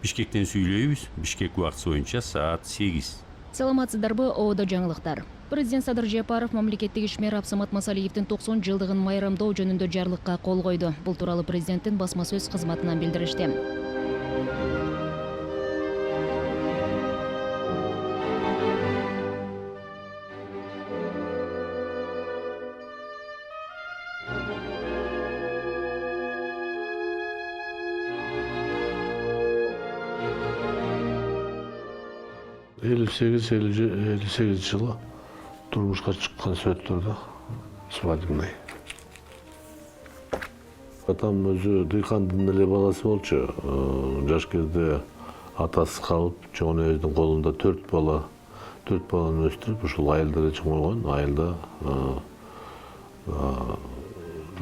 Бишкектен сүйлөйбүз. Бишкек убактысы боюнча саат 8. Саламатсыздарбы, Оодо жаңылыктар. Президент Садыр Жапаров мамлекеттик ишмер Абсамат Масалиевдин 90 жылдыгын майрамдоо жөнүндө жарлыкка кол койду. Бул тууралуу президенттин басма сөз кызматынан билдиришти. Elli sekiz жылы турмушка чыккан сөттөрдө свадебный. Атам өзү дыйкандын эле баласы болчу. Жаш кезде атасы калып, чоң өзүнүн колунда 4 баланы өстүрүп, ушул айылда чыгып койгон. Айылда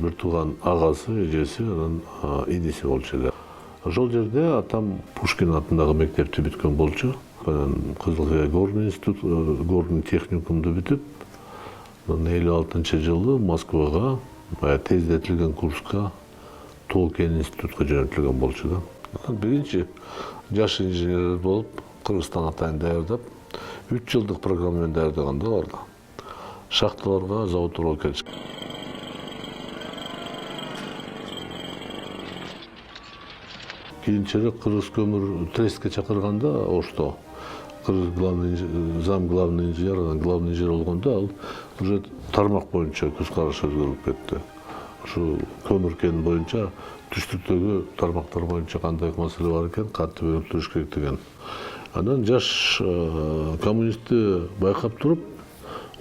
бир тууган агасы, эжеси, анан иниси болчу. Ошол жерде атам Пушкин атындагы мектепти бүткөн болчу. Кызылкая горный техникумду бүтүп, 56-жылы Москвага тездетилген курска Толкен институтка жөнөтүлгөн болчу да. Биринчи жаш инженер болуп, Кыргызстан атайын даярдап, 3 жылдык программа менен даярдаганда аларда. Шахталарга, заводдорго келишкен. Кийинчерээк Кыргыз көмүр трестке чакырганда Ошто зам главный инженер, главный инженер болгондо ал уже тармак боюнча көз карашы өзгөрүп кетти. Ушу көмүр кен боюнча түштүктөгү тармактар боюнча кандай маселе бар экен, кантип өнүктүрүш керек деген. Анан жаш коммунистти байкап туруп,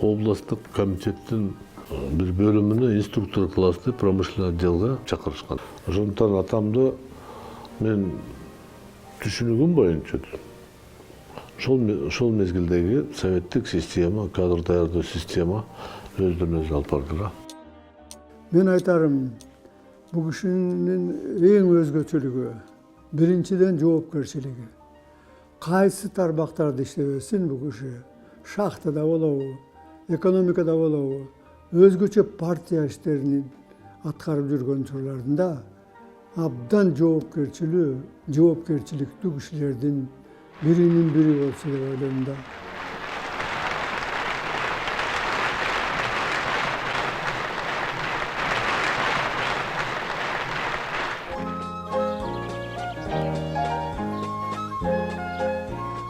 областтык комитеттин бир бөлүмүнө инструктор классты промышленный отделга чакырышкан. Ошондуктан атамды мен түшүнүгүм боюнча ошол мезгилдеги советтик система, кадр даярдоо система өздөрүн өзү алып бардыра. Мен айтарым, бул кишинин эң өзгөчөлүгү биринчиден жоопкерчилиги. Кайсы тармактарда иштебесин бул киши, шахтада болобу, экономикада болобу, өзгөчө партия иштерин аткарып жүргөн учурларында абдан жоопкерчиликтүү кишилердин биринин бири болсо деп ойлойм да.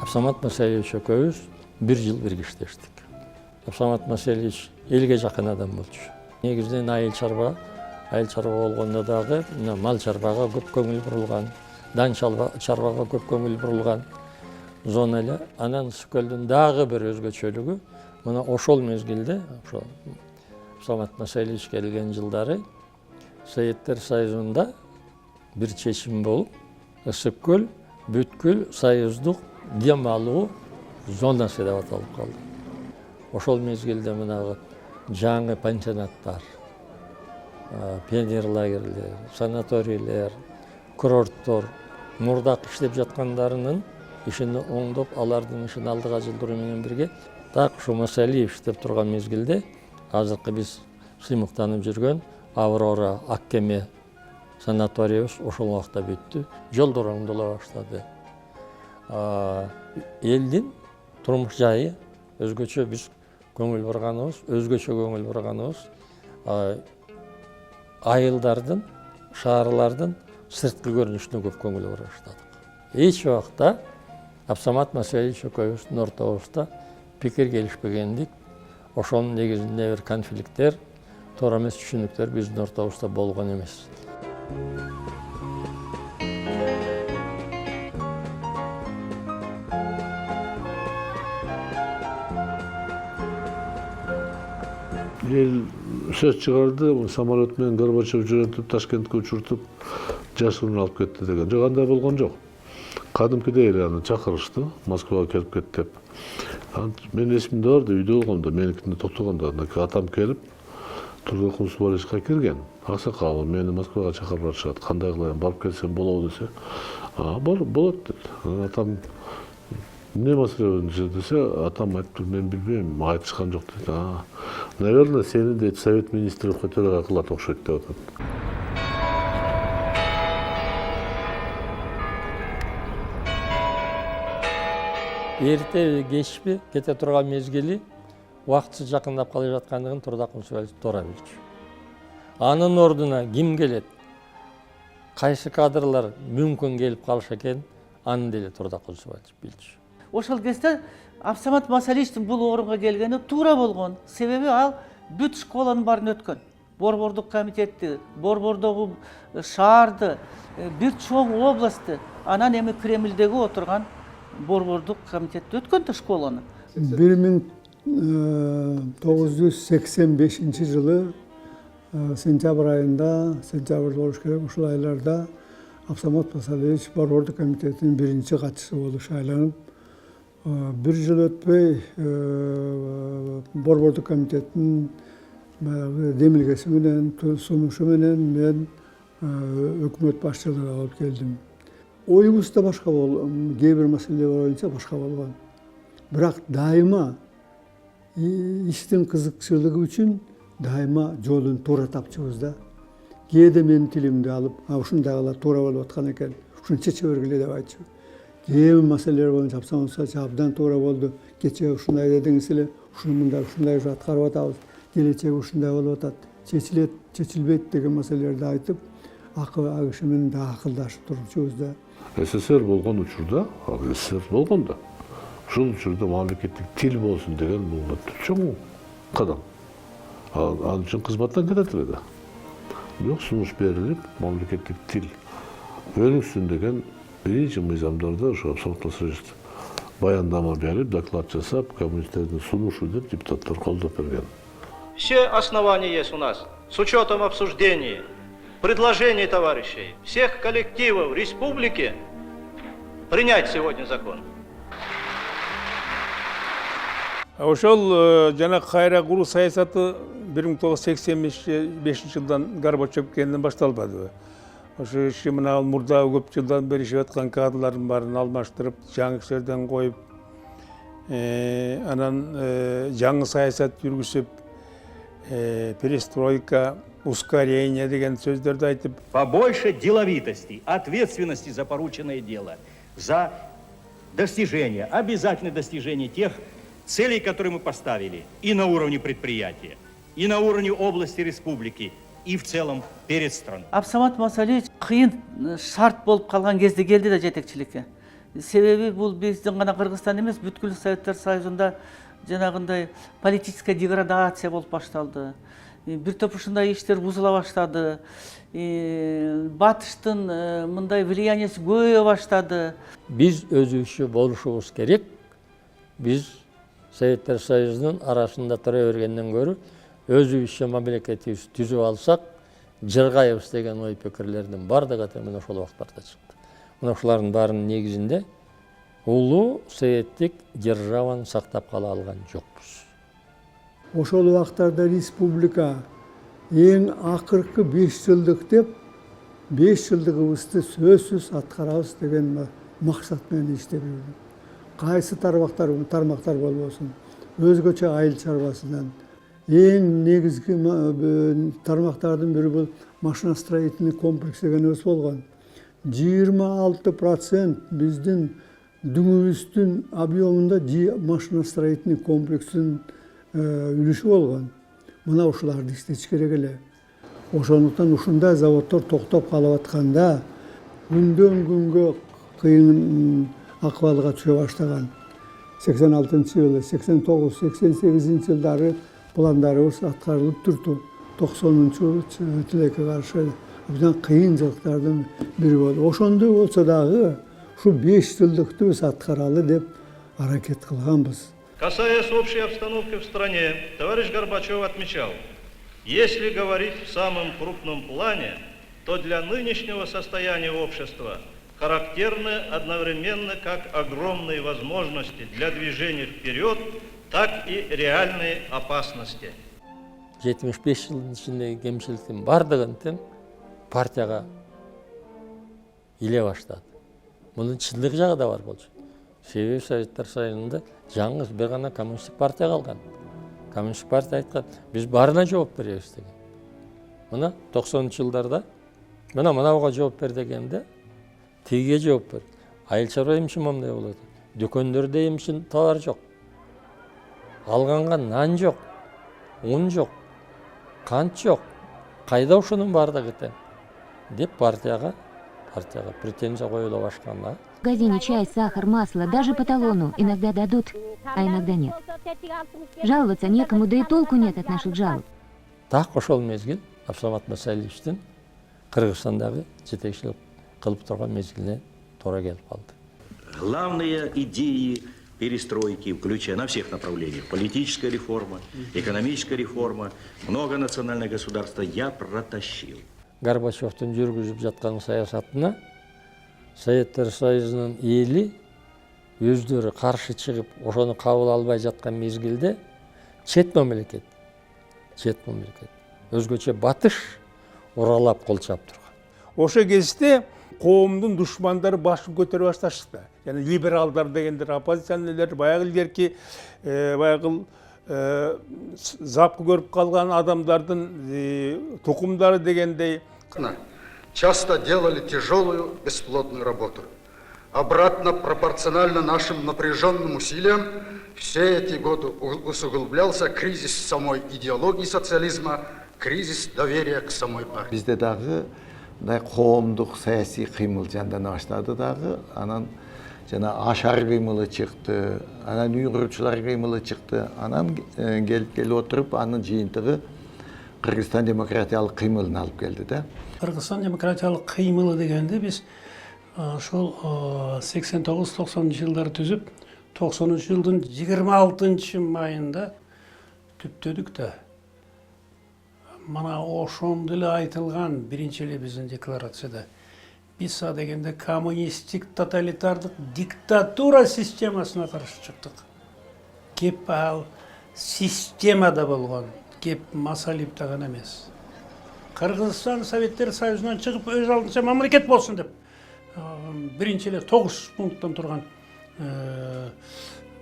Абсамат Масалиевич экөөбүз 1 жыл бирге иштештик. Абсамат Масалиевич элге жакын адам болчу. Негизинен айыл чарба болгондо дагы мал чарбага көп көңүл бурулган, дан чарбага көп көңүл бурулган зона эле. Анан Сүкөлдүн дагы бир өзгөчөлүгү, мына ошол мезгилде, ошо Абсамат Масалиевич келген жылдары Советтер Союзунда бир чечим болуп, Ысык-Көл, бүткүл союздук дем алуу зонасы деп аталып калды. Ошол мезгилде мынагы жаңы пансионаттар, пионер лагерлер, санаторийлер, курорттор мурдак иштеп жаткандарынын ишини оңдоп, алардын ишин алдыга жылдыруу менен бирге так ушу Масалиев иштеп турган мезгилде азыркы биз сыймыктанып жүргөн Аврора Аккеме санаториябыз ошол убакта бүттү. Жолдор оңдола баштады. Элдин турмуш жайы өзгөчө биз көңүл бурганыбыз, айылдардын, шаарлардын сырткы көрүнүшүнө көп көңүл бура баштадык. Эч убакта Абсамат Масалиевич экөөбүздүн ортобузда пикир келишпегендик, ошонун негизинде бир конфликттер, туура эмес түшүнүктөр биздин ортобузда болгон эмес. эл сөз чыгарды, самолет менен Горбачев жөнөтүп Ташкентке учуртуп жашыруун алып кетти деген. Жок, андай болгон жок. Кадимкидей эле аны чакырышты, Москвага келип кет деп. Мен эсимде бар да, үйдө болгондо, меникинде токтогондо, атам келип Тургай Субаревичке кирген. Аксакал, мени Москвага чакырып барышат. Кандай кылайын, барып келсем болобу десе, болот деди. Атам эмне маселе десе, атам айтты, мен билбейм, айтышкан жок деди. Наверное, сени дейт Совет министров төрага кылат окшойт деп атат. Эрте кечпи кете турган мезгили убактысы жакындап кала жаткандыгын Тургай Субаревич туура билчү. Анын ордуна ким келет? Кайсы кадрлар мүмкүн келип калышы экен, аны деле Тургай Субаревич билчү. Ошол кезде Абсамат Масаличтин бул орунга келгени туура болгон. Себеби ал бүт школанын баарын өткөн. Борбордук комитетти, Борбордогу шаарды, бир чоң областты, анан эми Кремлдеги отурган Борбордук комитетти өткөн да школаны. 1985 жылы сентябрь айында, сентябрь болуш керек, ушул айларда Абсамат Масалевич Борбордук комитетинин биринчи катчысы болуп шайланып, бир жыл өтпөй Борбордук комитетинин демилгеси менен, сунушу менен мен өкмөт башчылыгына алып келдим. Оюбуз да башка болгон, кээ бир маселелер боюнча башка болгон. Бирок дайыма иштин кызыкчылыгы үчүн дайыма жолун туура тапчыбыз да. Кээде менин тилимди алып, ушундагылар туура болуп аткан экен, ушуну чече бергиле деп айтчу. Кээ бир маселелер боюнча Абсамат Масалевич абдан туура болду. Кечээ ушундай дедиңиз эле, ушуну мындай ушундай аткарып атабыз. Келечеги ушундай болуп атат. Чечилет, чечилбейт деген маселелерди айтып, ал киши менен да акылдашып турчубуз да. СССР болгон учурда, СССР болгон да, ушул учурда мамлекеттик тил болсун деген бул чоң кадам. Ал үчүн кызматтан кетет эле да. Бирок сунуш берилип, мамлекеттик тил өнүксүн деген биринчи мыйзамдарда ошо Абсамат Масалевич баяндама берип, доклад жасап, коммунисттердин сунушу деп депутаттар колдоп берген. Все основания есть у нас, с учетом обсуждений, предложений товарищей, всех коллективов республики, принять сегодня закон. Ошол жана кайра куруу саясаты 1985 жылдан Горбачев келгенден башталбадыбы? Ошо иши мына мурда көп жылдан бери ишеп аткан кадрлардын баарын алмаштырып, жаңы кишилерден коюп, анан жаңы саясат жүргүзүп, перестройка, ускорение деген сөздөрдү айтып. Побольше деловитости, ответственности за порученное дело, за достижение, обязательное достижение тех целей, которые мы поставили и на уровне предприятия, и на уровне области, республики, и в целом перед страной. Абсамат Масалевич кыйын шарт болуп калган кезде келди да жетекчиликке. Себеби бул биздин гана Кыргызстан эмес, бүткүл Советтер Союзунда жанагындай политическая деградация болуп башталды. Бир топ ушундай иштер бузула баштады. Батыштын мындай влияниясы көбөйө баштады. Биз өзүбүзчө болушубуз керек. Биз Советтер Союзунун арасында тура бергенден көрү өзүбүзчө мамлекетибизди түзүп алсак, жыргайбыз деген ой пикирлердин бардыгы мына ошол убактарда чыкты. Мына ушулардын баарынын негизинде улуу советтик державаны сактап кала алган жокпуз. Ошол убактарда республика эң акыркы 5 жылдык деп 5 жылдыгыбызды сөзсүз аткарабыз деген максат менен иштеп жүрдүк. Кайсы тармактар болбосун, өзгөчө айыл чарбасынан эң негизги тармактардын бири бул машиностроительный комплекс дегенибиз болгон. 26% биздин дүңүбүздүн объемунда машиностроительный комплекстин үлүшү болгон. Мына ушуларды иштетиш керек эле. Ошондуктан ушундай заводдор токтоп калып атканда күндөн күнгө кыйын акыбалга түшө баштаган. 86-жылы, 89-88 жылдары пландарыбыз аткарылып турду. 90-жылы тилекке каршы абдан кыйынчылыктардын бири болду. Ошондой болсо дагы ушу 5 жылдыкты биз аткаралы деп аракет кылганбыз. Касаясь общей обстановки в стране, товарищ Горбачев отмечал, если говорить в самом крупном плане, то для нынешнего состояния общества характерны одновременно как огромные возможности для движения вперед, так и реальные опасности. 75 жылдың ішіндегі кемшіліктің бардығын тең партияға иле баштады. Мұның шындық жағы да бар болчу. Себебі Советтер Союзында жаңғыз бір ғана коммунистік партия қалған. Коммунистік партия айтқан, біз барына жауап береміз деген. Мына 90-шы жылдарда мынауға жауап бер дегенде тегеге жауап бер. Айыл шаруа емші мындай болады. Дүкендерде емші товар жоқ. Алғанға нан жоқ, ұн жоқ, қант жоқ. Қайда ушунун бардыгы тең деп партияға претензия қоюла башканда. В магазине чай, сахар, масло, даже по талону иногда дадут, а иногда нет. Жаловаться некому, да и толку нет от наших жалоб. Так ошол мезгил Абсамат Масалиевичтин Кыргызстандагы жетекчилик кылып турган мезгилине туура келип калды. Главные идеи перестройки, включая на всех направлениях, политическая реформа, экономическая реформа, многонациональное государство, я протащил. Горбачевтун жүргүзүп жаткан саясатына Советтер Союзунун эли өздөрү каршы чыгып, ошону кабыл албай жаткан мезгилде чет мамлекет өзгөчө батыш уралап кол чап турган. Ошо кезде коомдун душмандары башын көтөрө башташты. Yani liberalдар дегендер, оппозиционерлер, баягы илгерки запкы көрүп калган адамдардын тукумдары дегендей. Часто делали тяжелую, бесплодную работу. Обратно пропорционально нашим напряженным усилиям, все эти годы усугублялся кризис самой идеологии социализма, кризис доверия к самой партии. Bizde dağı коомдук саясий кыймыл жандана баштады дагы, анан жана ашар кыймылы чыкты, анан үй курчулар кыймылы чыкты, анан келип отуруп анын жыйынтыгы Кыргызстан демократиялык кыймылын алып келди да. Кыргызстан демократиялык кыймылы дегенде биз ошол 89-90 жылдары түзүп, 90 жылдын 26 майында түптөдүк да. Мана ошондо эле айтылган биринчи эле биздин декларацияда биз дегенде коммунисттик тоталитардык диктатура системасына каршы чыктык. Кеп ал системада болгон, кеп Масалиевде гана эмес. Кыргызстан Советтер Союзунан чыгып өз алдынча мамлекет болсун деп биринчи эле 9 пункттан турган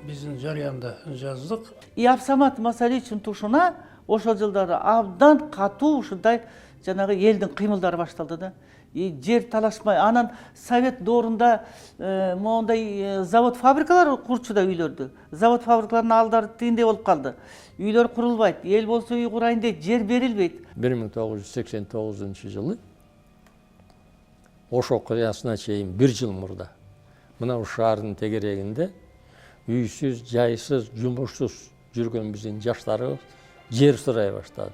биздин жарыянда жаздык. И Абсамат Масалиевичтин тушуна ошол жылдары абдан катуу ушундай жанагы элдин кыймылдары башталды да. Жер талашмай, анан Совет доорунда моундай завод фабрикалар курчу да үйлөрдү. Завод фабрикалардын алдары тигиндей болуп калды. Үйлөр курулбайт, эл болсо үй курайын дейт, жер берилбейт. 1989 жылы Ошо окуясына чейин 1 жыл мурда мына ушул шаардын тегерегинде үйсүз, жайсыз, жумушсуз жүргөн биздин жаштарыбыз жер сурай баштады.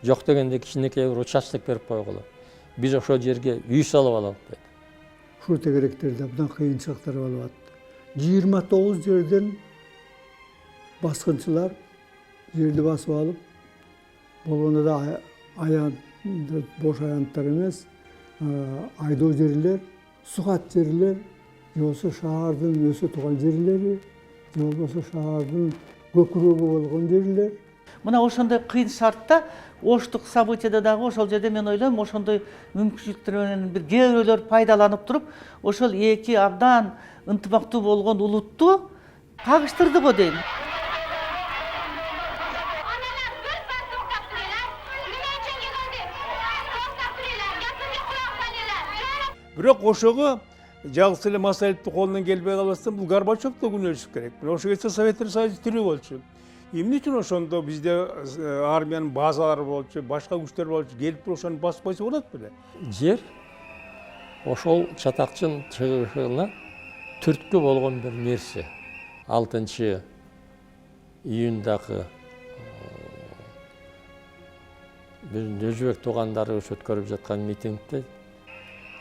Жок дегенде кичинекей бир участок берип койгула. Биз ошол жерге үй салып алалык деп. Ушул тегеректерде абдан кыйынчылыктар болуп атты. 29 жерден баскынчылар жерди басып алып, болгондо да аян бош аянттар эмес, айдоо жерлер, сукат жерлер, же болбосо шаардын өсө турган жерлери, же болбосо шаардын көкүрөгү болгон жерлер. Мына ошондой кыйын шартта оштук событияда дагы ошол жерде мен ойлойм, ошондой мүмкүнчүлүктөр менен бир кээ бирөөлөр пайдаланып туруп, ошол эки абдан ынтымактуу болгон улутту кагыштырды го дейм. Бирок ошого жалгыз эле Масалиевдин колунан келбей калбастан бул Горбачев да күнөөсүз керек. Ошо кезде Советтер Союзу тирүү болчу. Эмне үчүн ошондо бизде армиянын базалары болчу, башка күчтөр болчу, келип ошону басып койсо болот беле? Жер ошол чатакчын чыгышына түрткү болгон бир нерсе. 6 июндагы биздин өзбек туугандары өткөрүп жаткан митингде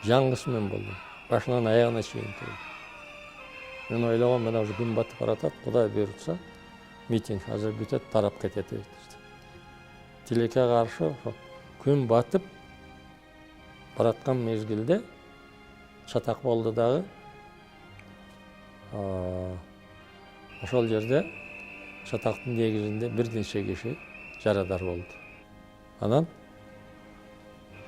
жаңгыс мен болдум. Башынан аягына чейин турдум. Мен ойлогом мына уже күн батып баратат, Кудай буйрутса, митинг азыр бүтөт, тарап кетет дейт. Тилекке каршы күн батып бараткан мезгилде чатак болду дагы. Ошол жерде чатактын негизинде бир нече киши жарадар болду. Анан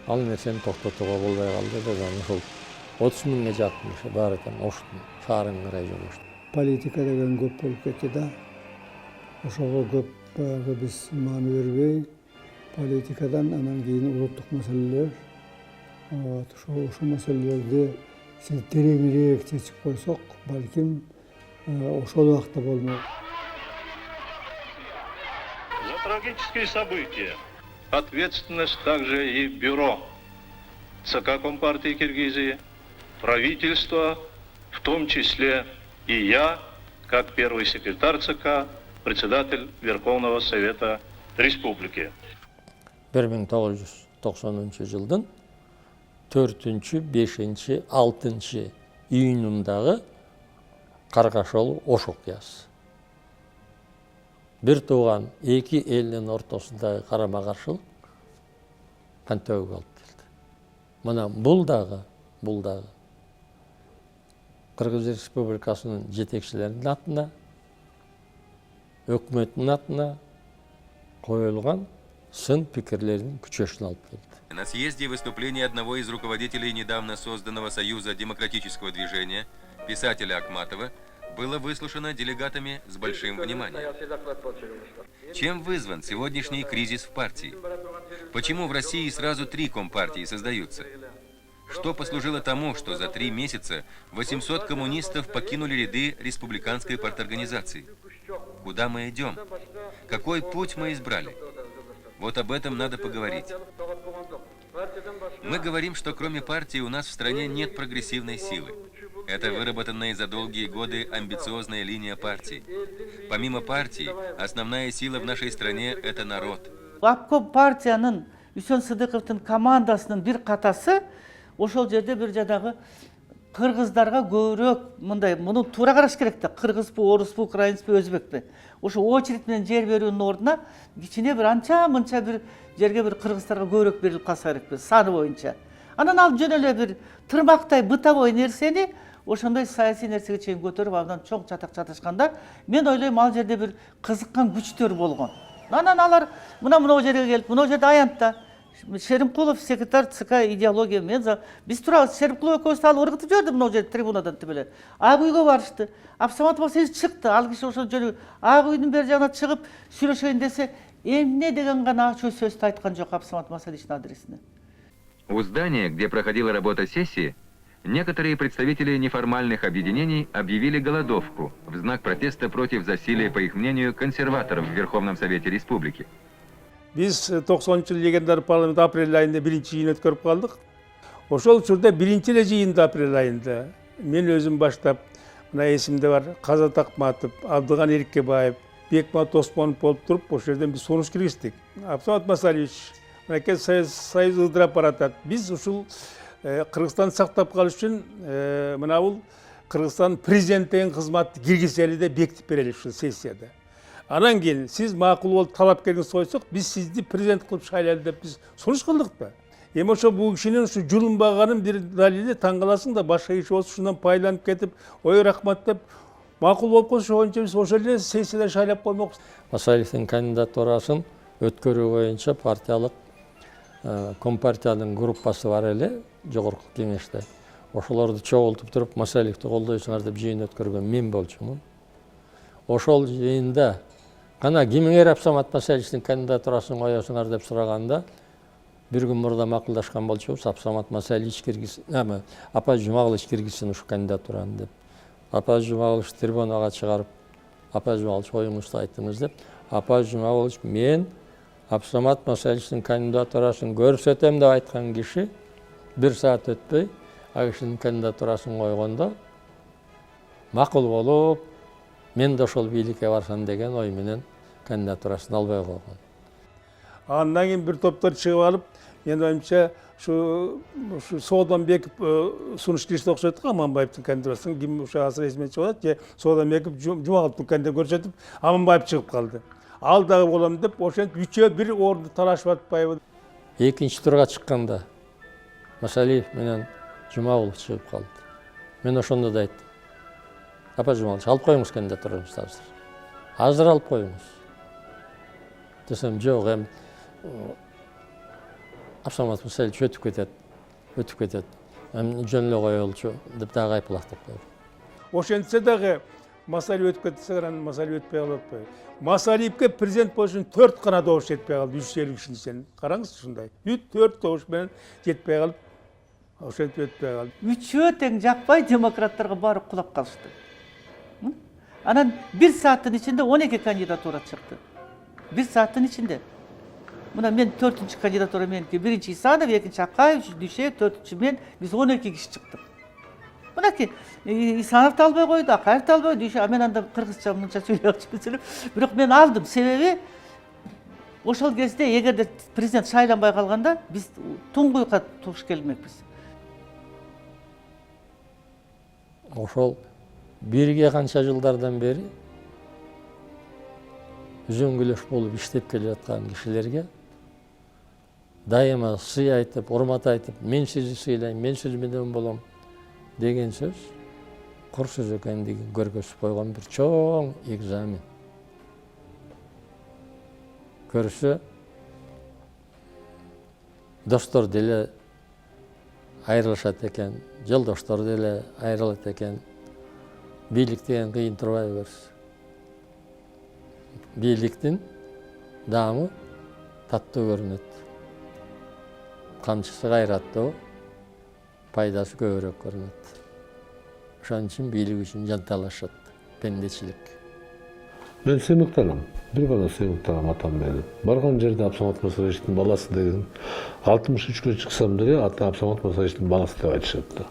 ал нерсени токтотууга болбой калды деп ошол 30 миңге жакын киши баары тең оштун шаарына карай жөнөштү. Политика деген көп болуп кетти да. Ошого көп баягы биз маани бербей, политикадан анан кийин улуттук маселелер, ошол маселелерди тереңирээк чечип койсок, балким ошол убакта болмок. За трагические события ответственность также и бюро ЦК Компартии Киргизии, правительства, в том числе и я, как первый секретарь ЦК, председатель Верховного Совета Республики. 1990 жылдын 4-5, 6 июнундагы Каргашол Ош окуясы. Бир тууган эки элдин ортосундагы карама-каршылык кантөгү алып келди. Мына бул дагы Кыргыз Республикасынын жетекчилеринин атына, өкмөттүн атына коюлган сын пикирлердин күчөшүн алып келди. На съезде выступление одного из руководителей недавно созданного Союза демократического движения, писателя Акматова, было выслушано делегатами с большим вниманием. Чем вызван сегодняшний кризис в партии? Почему в России сразу 3 компартии создаются? Что послужило тому, что за 3 месяца 800 коммунистов покинули ряды республиканской парторганизации? Куда мы идем? Какой путь мы избрали? Вот об этом надо поговорить. Мы говорим, что кроме партии у нас в стране нет прогрессивной силы. Это выработанная за долгие годы амбициозная линия партии. Помимо партии, основная сила в нашей стране – это народ. Апком партиянын Үсөн Сыдыковдун командасынын бир катасы ошол жерде бир жадагы кыргыздарга көбүрөөк мындай муну туура караш керек да. Кыргызбы, орусбу, украинцпы, өзбекпи. Ошо очередь менен жер берүүнүн ордуна кичине бир анча-мынча бир жерге бир кыргыздарга көбүрөөк берилип калса керек саны боюнча. Анан ал жөн эле бир тырмактай бытовой нерсени ошондой саясий нерсеге чейин көтөрүп абдан чоң чатак чатышканда мен ойлойм ал жерде бир кызыккан күчтөр болгон. Анан алар мына жерге келип, мына жерде аянтта Шеримкулов секретарь ЦК идеология мен биз тура Шеримкулов экөөбүздү алып ыргытып жиберди мына жерде трибунадан тибеле. Ак үйгө барышты. Абсамат Масалич чыкты. Ал киши ошол жөнү Ак үйдүн бери жагына чыгып сүйлөшөйүн десе, эмне деген гана ачуу сөздү айткан жок Абсамат Масаличтин адресине. У здания, где проходила работа сессии, некоторые представители неформальных объединений объявили голодовку в знак протеста против засилия, по их мнению, консерваторов в Верховном Совете Республики. Биз 90-жыл легендар парламент апрель айында биринчи жыйын өткөрүп калдык. Ошол учурда биринчи эле жыйында апрель айында мен өзүм баштап, мына эсимде бар, Казат Акматов, Абдыган Эркебаев, Бекмат Осмонов болуп туруп, ошол жерден биз сунуш киргиздик. Абсамат Масалич, мынакей союз ыдырап баратат. Биз ушул Кыргызстанды сактап калыш үчүн мына бул Кыргызстан президенттигин кызматты киргизели деп бекитип берели ушул сессияда. Анан кийин сиз макул болуп талап келиңиз койсок, биз сизди президент кылып шайлайлы деп биз сунуш кылдык да. Эми ошо бул кишинин ушу жулунбаганын бир далили таң каласың да, башка киши болсо ушундан пайдаланып кетип, ой рахмат деп макул болуп койсо, ошончо биз ошол эле сессияда шайлап коймокпуз. Масалевдин кандидатурасын өткөрүү боюнча партиялык компартиянын группасы бар эле жогорку кеңеште. Ошолорду чогултуп туруп Масалевди колдойсуңар деп жыйын өткөргөн мен болчумун. Ошол жыйында кана кимиңер Абсамат Масаличтин кандидатурасын коесуңар деп сураганда, бир күн мурда макулдашкан болчубуз, Абсамат Масалич киргизсин, Апа Жумагулович киргизсин ушу кандидатураны деп. Апа Жумагулович трибунага чыгарып, Апа Жумагулович оюңузду айтыңыз деп, Апа Жумагулович мен Абсамат Масаличтин кандидатурасын көрсөтөм деп айткан киши 1 саат өтпөй ал кишинин кандидатурасын койгондо макул болуп, мен да ошол бийликке барсам деген ой менен кандидатурасын албай койгон. Андан кийин бир топтор чыгып алып, Енді ойымша şu Soğudan Bekip sunuş girişte okşadık Amanbayip'tin kandidatısını kim şu asır esmen çıkıyordu ki Soğudan Bekip Cumağıp'ın kandidatı görüşetip Amanbayip çıkıp kaldı. Al dağı olalım deyip oşent 3'e 1 ordu talaş batpayı. Екінші турға шыққанда Масалиев менен Жұмағұлов шығып қалды. Мен ошондо да айттым. Апа Жұмағұлович, алып қойыңыз кандидатураңызды азыр. Азыр алып қойыңыз. Десем, жоқ, эми Абсамат Масалиевич өтүп кетет. Эми жөн эле коелучу деп дагы айыплактап койду. Ошентсе дагы Масалиев өтүп кетсе Масалиев өтпөй калып. Масалиевке президент болуш үчүн 4 гана добуш жетпей калды 150 кишинин içинен. Караңыз ушундай. 4 добуш менен жетпей калып, ошентип өтпөй калды. Үчөө тең жакпай демократтарга баары кулап калышты. Анан 1 сааттын ичинде 12 кандидатура чыкты. 1 сааттын ичинде. Мына мен 4-чү кандидатура меники, 1-чи Исанов, 2-чи Акаев, 3-чү 4-чү мен, биз 12 киши чыктык. Мынакей Исанов да албай койду, Акаев да албай койду. Мен анда кыргызча мынча сүйлөп, бирок мен алдым. Себеби ошол кезде эгерде президент шайланбай калганда биз туңгуйга туш келмекпиз. Ошол бирге канча жылдардан бери үзөңгүлөш болуп иштеп келе жаткан кишилерге дайыма сый айтып, урмат айтып, мен сизди сыйлайм, мен сиз менен болом деген сөз кур сөз экендигин көргөзүп койгон бир чоң экзамен. Көрсө достор деле айрылышат экен, жолдоштор деле айрылат экен. Бийлик деген кыйын турбай берсин. Бийликтин даамы таттуу көрүнөт. Камчысы кайраттуу, пайдасы көбүрөөк көрүнөт. Ошон үчүн бийлик үчүн жанталашат, пендечилик. Мен сыймыктанам, бир гана сыймыктанам атам менен. Барган жерде Абсамат Масалиевичтин баласы деген 63-кө чыксам деле ата Абсамат Масалиевичтин баласы деп айтышат да.